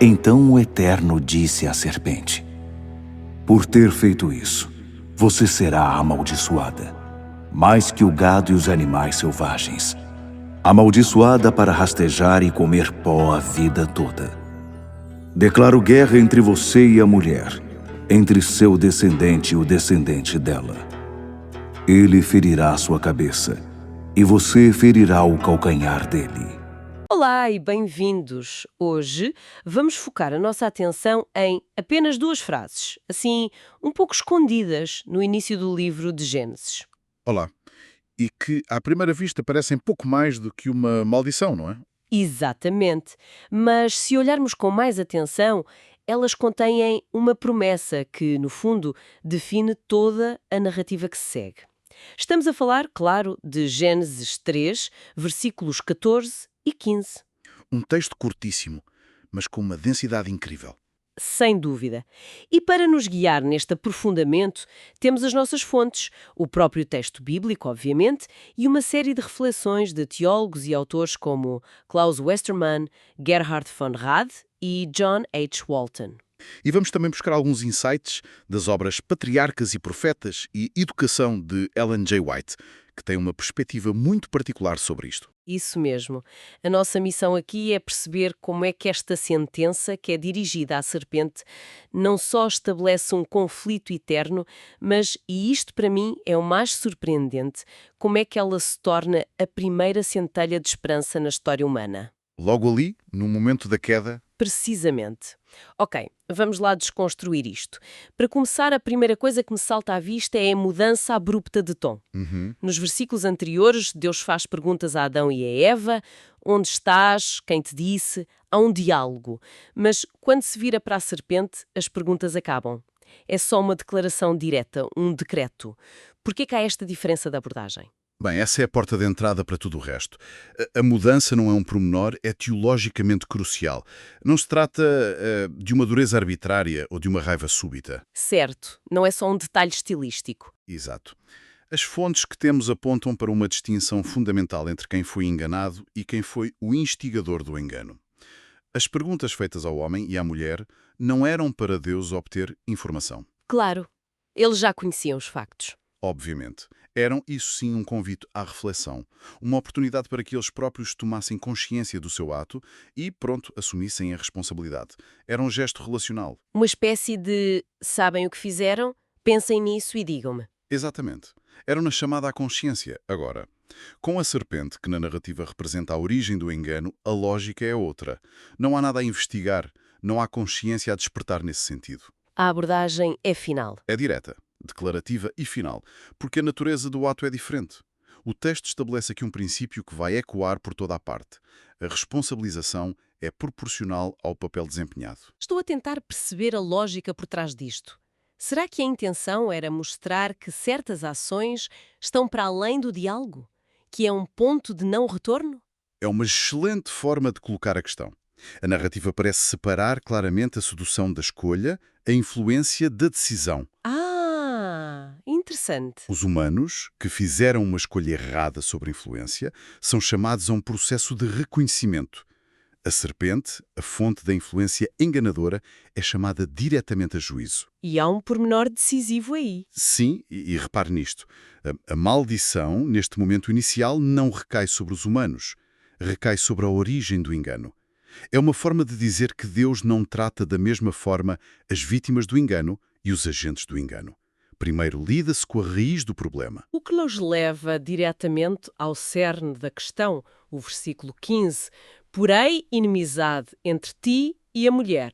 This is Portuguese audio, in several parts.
Então o Eterno disse à serpente: por ter feito isso, você será amaldiçoada, mais que o gado e os animais selvagens. Amaldiçoada para rastejar e comer pó a vida toda. Declaro guerra entre você e a mulher, entre seu descendente e o descendente dela. Ele ferirá sua cabeça, e você ferirá o calcanhar dele. Olá e bem-vindos! Hoje vamos focar a nossa atenção em apenas duas frases, assim, um pouco escondidas no início do livro de Gênesis. Olá. E que, à primeira vista, parecem pouco mais do que uma maldição, não é? Exatamente, mas se olharmos com mais atenção, elas contêm uma promessa que, no fundo, define toda a narrativa que se segue. Estamos a falar, claro, de Gênesis 3, versículos 14 e 15. Um texto curtíssimo, mas com uma densidade incrível. Sem dúvida. E para nos guiar neste aprofundamento, temos as nossas fontes, o próprio texto bíblico, obviamente, e uma série de reflexões de teólogos e autores como Klaus Westermann, Gerhard von Rad e John H. Walton. E vamos também buscar alguns insights das obras Patriarcas e Profetas e Educação de Ellen G. White, que tem uma perspectiva muito particular sobre isto. Isso mesmo. A nossa missão aqui é perceber como é que esta sentença, que é dirigida à serpente, não só estabelece um conflito eterno, mas, e isto para mim é o mais surpreendente, como é que ela se torna a primeira centelha de esperança na história humana. Logo ali, no momento da queda, Precisamente. Ok, vamos lá desconstruir isto. Para começar, a primeira coisa que me salta à vista é a mudança abrupta de tom. Nos versículos anteriores, Deus faz perguntas a Adão e a Eva: onde estás? Quem te disse? Há um diálogo. Mas quando se vira para a serpente, as perguntas acabam. É só uma declaração direta, um decreto. Por que é que há esta diferença de abordagem? bem, essa é a porta de entrada para tudo o resto. A mudança não é um pormenor, é teologicamente crucial. Não se trata de uma dureza arbitrária ou de uma raiva súbita. Certo, não é só um detalhe estilístico. Exato. As fontes que temos apontam para uma distinção fundamental entre quem foi enganado e quem foi o instigador do engano. As perguntas feitas ao homem e à mulher não eram para Deus obter informação. Claro, eles já conheciam os factos. Obviamente. Eram, isso sim, um convite à reflexão. Uma oportunidade para que eles próprios tomassem consciência do seu ato e, pronto, assumissem a responsabilidade. Era um gesto relacional. Uma espécie de sabem o que fizeram, pensem nisso e digam-me. Exatamente. Era uma chamada à consciência. Agora, com a serpente, que na narrativa representa a origem do engano, a lógica é outra. Não há nada a investigar, não há consciência a despertar nesse sentido. A abordagem é final. É direta, declarativa e final, porque a natureza do ato é diferente. O texto estabelece aqui um princípio que vai ecoar por toda a parte. A responsabilização é proporcional ao papel desempenhado. Estou a tentar perceber a lógica por trás disto. Será que a intenção era mostrar que certas ações estão para além do diálogo? Que é um ponto de não retorno? É uma excelente forma de colocar a questão. A narrativa parece separar claramente a sedução da escolha, a influência da decisão. Interessante. Os humanos, que fizeram uma escolha errada sobre a influência, são chamados a um processo de reconhecimento. A serpente, a fonte da influência enganadora, é chamada diretamente a juízo. E há um pormenor decisivo aí. Sim, e repare nisto. A maldição, neste momento inicial, não recai sobre os humanos. Recai sobre a origem do engano. É uma forma de dizer que Deus não trata da mesma forma as vítimas do engano e os agentes do engano. Primeiro lida-se com a raiz do problema. O que nos leva diretamente ao cerne da questão, o versículo 15. Porém, inimizade entre ti e a mulher.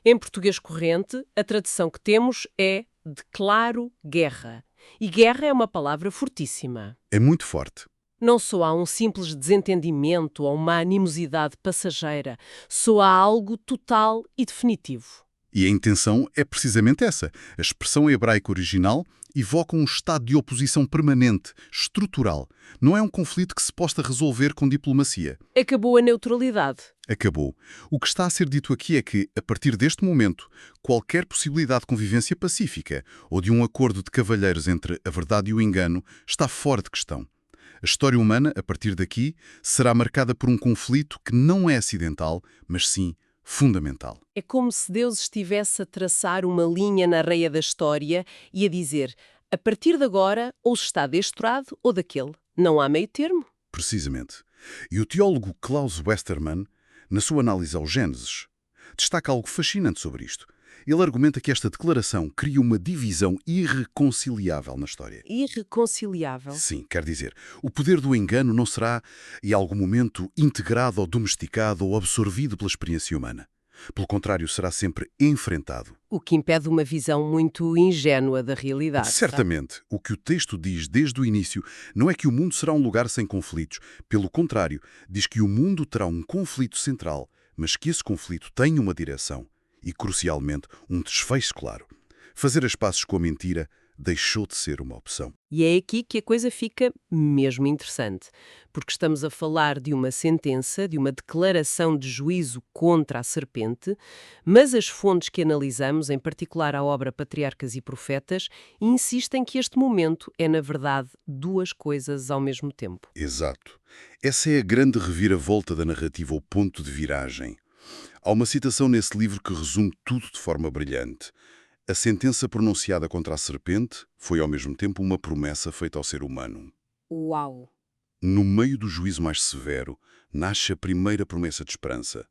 Em português corrente, a tradução que temos é declaro guerra. E guerra é uma palavra fortíssima. É muito forte. Não só há um simples desentendimento ou uma animosidade passageira, só há algo total e definitivo. E a intenção é precisamente essa. A expressão hebraica original evoca um estado de oposição permanente, estrutural. Não é um conflito que se possa resolver com diplomacia. Acabou a neutralidade. Acabou. O que está a ser dito aqui é que, a partir deste momento, qualquer possibilidade de convivência pacífica ou de um acordo de cavalheiros entre a verdade e o engano está fora de questão. A história humana, a partir daqui, será marcada por um conflito que não é acidental, mas sim fundamental. É como se Deus estivesse a traçar uma linha na areia da história e a dizer, a partir de agora, ou se está deste lado ou daquele. Não há meio termo. Precisamente. E o teólogo Klaus Westermann, na sua análise ao Gênesis, destaca algo fascinante sobre isto. Ele argumenta que esta declaração cria uma divisão irreconciliável na história. Irreconciliável. Sim, quer dizer, o poder do engano não será, em algum momento, integrado ou domesticado ou absorvido pela experiência humana. Pelo contrário, será sempre enfrentado. O que impede uma visão muito ingênua da realidade. Certamente, o que o texto diz desde o início não é que o mundo será um lugar sem conflitos. Pelo contrário, diz que o mundo terá um conflito central, mas que esse conflito tem uma direção e, crucialmente, um desfecho claro. Fazer as pazes com a mentira deixou de ser uma opção. E é aqui que a coisa fica mesmo interessante, porque estamos a falar de uma sentença, de uma declaração de juízo contra a serpente, mas as fontes que analisamos, em particular a obra Patriarcas e Profetas, insistem que este momento é, na verdade, duas coisas ao mesmo tempo. Exato. Essa é a grande reviravolta da narrativa, o ponto de viragem. Há uma citação nesse livro que resume tudo de forma brilhante. A sentença pronunciada contra a serpente foi ao mesmo tempo uma promessa feita ao ser humano. Uau! No meio do juízo mais severo, nasce a primeira promessa de esperança.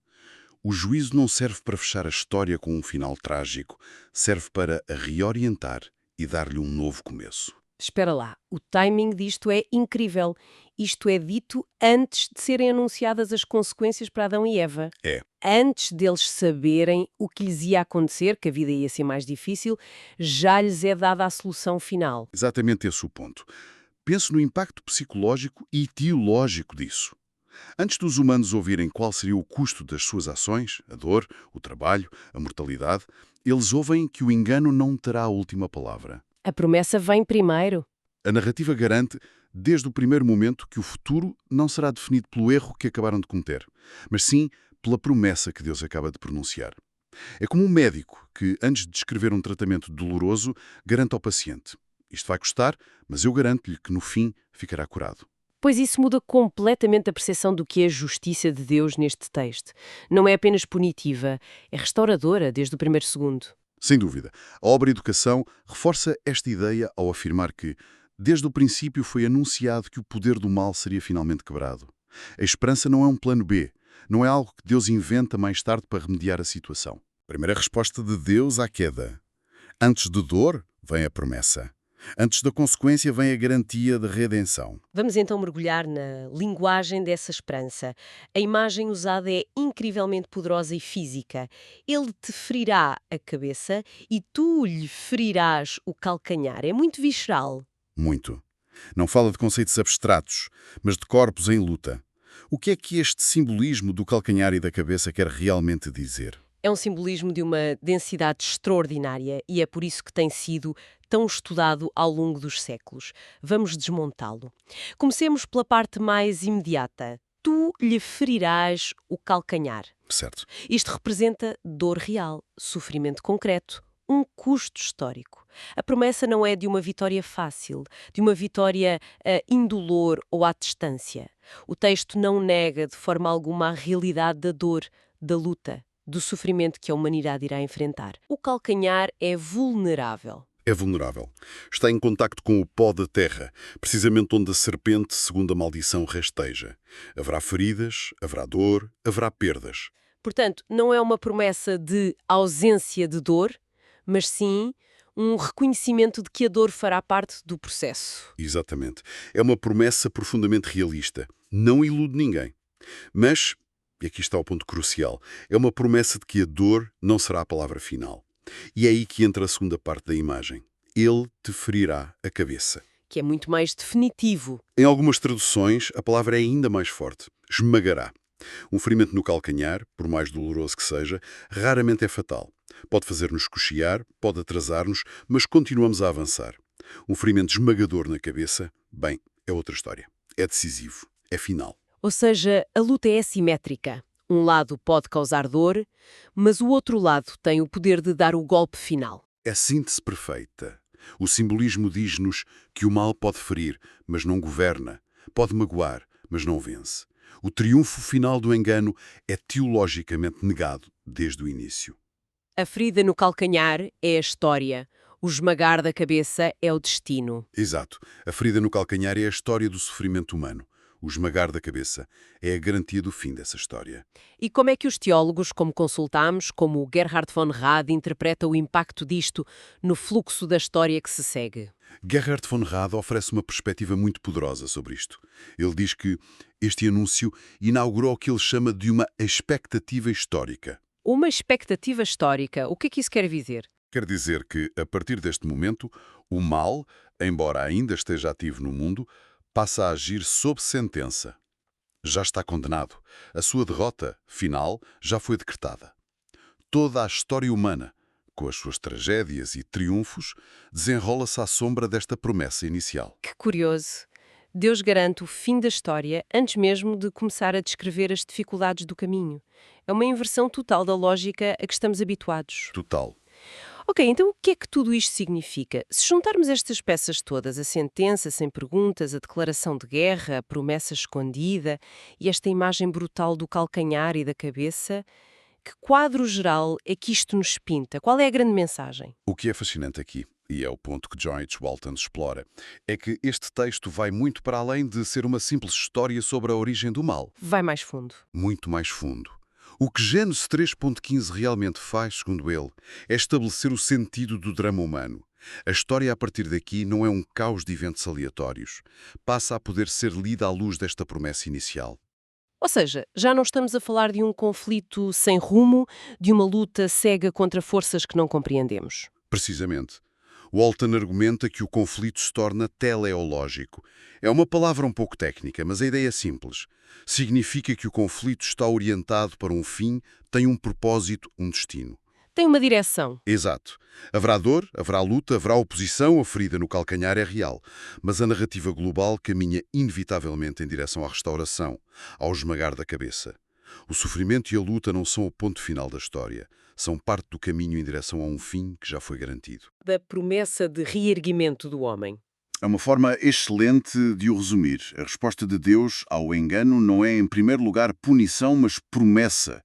O juízo não serve para fechar a história com um final trágico, serve para a reorientar e dar-lhe um novo começo. Espera lá, o timing disto é incrível. Isto é dito antes de serem anunciadas as consequências para Adão e Eva. É. Antes deles saberem o que lhes ia acontecer, que a vida ia ser mais difícil, já lhes é dada a solução final. Exatamente esse o ponto. Pense no impacto psicológico e teológico disso. Antes dos humanos ouvirem qual seria o custo das suas ações, a dor, o trabalho, a mortalidade, eles ouvem que o engano não terá a última palavra. A promessa vem primeiro. A narrativa garante, desde o primeiro momento, que o futuro não será definido pelo erro que acabaram de cometer, mas sim pela promessa que Deus acaba de pronunciar. É como um médico que, antes de descrever um tratamento doloroso, garante ao paciente: isto vai custar, mas eu garanto-lhe que no fim ficará curado. Pois isso muda completamente a percepção do que é a justiça de Deus neste texto. Não é apenas punitiva, é restauradora desde o primeiro segundo. Sem dúvida. A obra Educação reforça esta ideia ao afirmar que, desde o princípio, foi anunciado que o poder do mal seria finalmente quebrado. A esperança não é um plano B, não é algo que Deus inventa mais tarde para remediar a situação. Primeira resposta de Deus à queda. Antes de dor, vem a promessa. Antes da consequência, vem a garantia de redenção. Vamos então mergulhar na linguagem dessa esperança. A imagem usada é incrivelmente poderosa e física. Ele te ferirá a cabeça e tu lhe ferirás o calcanhar. É muito visceral. Muito. Não fala de conceitos abstratos, mas de corpos em luta. O que é que este simbolismo do calcanhar e da cabeça quer realmente dizer? É um simbolismo de uma densidade extraordinária e é por isso que tem sido tão estudado ao longo dos séculos. Vamos desmontá-lo. Comecemos pela parte mais imediata. Tu lhe ferirás o calcanhar. Certo. Isto representa dor real, sofrimento concreto, um custo histórico. A promessa não é de uma vitória fácil, de uma vitória indolor ou à distância. O texto não nega de forma alguma a realidade da dor, da luta, do sofrimento que a humanidade irá enfrentar. O calcanhar é vulnerável. É vulnerável. Está em contacto com o pó da terra, precisamente onde a serpente, segundo a maldição, rasteja. Haverá feridas, haverá dor, haverá perdas. Portanto, não é uma promessa de ausência de dor, mas sim um reconhecimento de que a dor fará parte do processo. Exatamente. É uma promessa profundamente realista. Não ilude ninguém. Mas, e aqui está o ponto crucial, é uma promessa de que a dor não será a palavra final. E é aí que entra a segunda parte da imagem. Ele te ferirá a cabeça. Que é muito mais definitivo. Em algumas traduções, a palavra é ainda mais forte. Esmagará. Um ferimento no calcanhar, por mais doloroso que seja, raramente é fatal. Pode fazer-nos cochear, pode atrasar-nos, mas continuamos a avançar. Um ferimento esmagador na cabeça, bem, é outra história. É decisivo. É final. Ou seja, a luta é assimétrica. Um lado pode causar dor, mas o outro lado tem o poder de dar o golpe final. É síntese perfeita. O simbolismo diz-nos que o mal pode ferir, mas não governa. Pode magoar, mas não vence. O triunfo final do engano é teologicamente negado desde o início. A ferida no calcanhar é a história. O esmagar da cabeça é o destino. Exato. A ferida no calcanhar é a história do sofrimento humano. O esmagar da cabeça é a garantia do fim dessa história. E como é que os teólogos, como consultamos, como o Gerhard von Rad, interpretam o impacto disto no fluxo da história que se segue? Gerhard von Rad oferece uma perspectiva muito poderosa sobre isto. Ele diz que este anúncio inaugurou o que ele chama de uma expectativa histórica. Uma expectativa histórica. O que é que isso quer dizer? Quer dizer que, a partir deste momento, o mal, embora ainda esteja ativo no mundo, passa a agir sob sentença. Já está condenado. A sua derrota, final, já foi decretada. Toda a história humana, com as suas tragédias e triunfos, desenrola-se à sombra desta promessa inicial. Que curioso. Deus garante o fim da história antes mesmo de começar a descrever as dificuldades do caminho. É uma inversão total da lógica a que estamos habituados. Total. Ok, então o que é que tudo isto significa? Se juntarmos estas peças todas, a sentença sem perguntas, a declaração de guerra, a promessa escondida e esta imagem brutal do calcanhar e da cabeça, que quadro geral é que isto nos pinta? Qual é a grande mensagem? O que é fascinante aqui, e é o ponto que John H. Walton explora, é que este texto vai muito para além de ser uma simples história sobre a origem do mal. Vai mais fundo. Muito mais fundo. O que Gênesis 3.15 realmente faz, segundo ele, é estabelecer o sentido do drama humano. A história, a partir daqui, não é um caos de eventos aleatórios. Passa a poder ser lida à luz desta promessa inicial. Ou seja, já não estamos a falar de um conflito sem rumo, de uma luta cega contra forças que não compreendemos. Precisamente. Walton argumenta que o conflito se torna teleológico. É uma palavra um pouco técnica, mas a ideia é simples. Significa que o conflito está orientado para um fim, tem um propósito, um destino. Tem uma direção. Exato. Haverá dor, haverá luta, haverá oposição, a ferida no calcanhar é real. Mas a narrativa global caminha inevitavelmente em direção à restauração, ao esmagar da cabeça. O sofrimento e a luta não são o ponto final da história. São parte do caminho em direção a um fim que já foi garantido. Da promessa de reerguimento do homem. É uma forma excelente de o resumir. A resposta de Deus ao engano não é, em primeiro lugar, punição, mas promessa.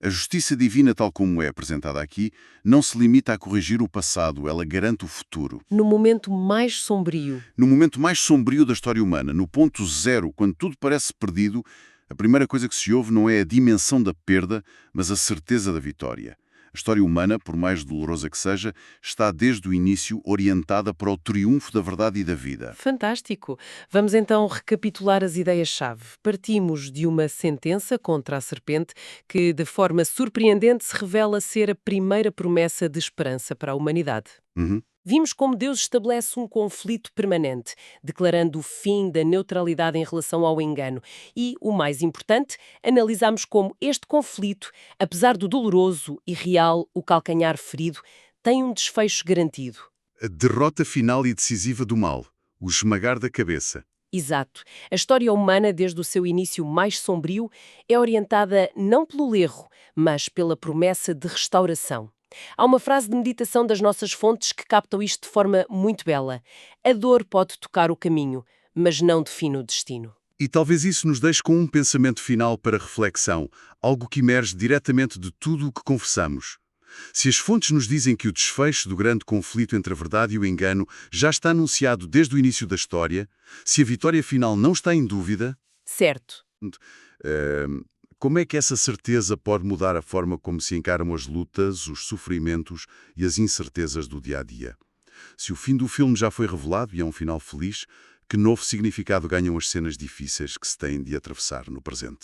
A justiça divina, tal como é apresentada aqui, não se limita a corrigir o passado, ela garante o futuro. No momento mais sombrio. No momento mais sombrio da história humana, no ponto zero, quando tudo parece perdido, a primeira coisa que se ouve não é a dimensão da perda, mas a certeza da vitória. A história humana, por mais dolorosa que seja, está desde o início orientada para o triunfo da verdade e da vida. Fantástico! Vamos então recapitular as ideias-chave. Partimos de uma sentença contra a serpente que, de forma surpreendente, se revela ser a primeira promessa de esperança para a humanidade. Vimos como Deus estabelece um conflito permanente, declarando o fim da neutralidade em relação ao engano. E, o mais importante, analisamos como este conflito, apesar do doloroso e real, o calcanhar ferido, tem um desfecho garantido. A derrota final e decisiva do mal, o esmagar da cabeça. Exato. A história humana, desde o seu início mais sombrio, é orientada não pelo erro, mas pela promessa de restauração. Há uma frase de meditação das nossas fontes que captam isto de forma muito bela. A dor pode tocar o caminho, mas não define o destino. E talvez isso nos deixe com um pensamento final para reflexão, algo que emerge diretamente de tudo o que conversamos. Se as fontes nos dizem que o desfecho do grande conflito entre a verdade e o engano já está anunciado desde o início da história, se a vitória final não está em dúvida, Certo. como é que essa certeza pode mudar a forma como se encaram as lutas, os sofrimentos e as incertezas do dia-a-dia? Se o fim do filme já foi revelado e é um final feliz, que novo significado ganham as cenas difíceis que se têm de atravessar no presente?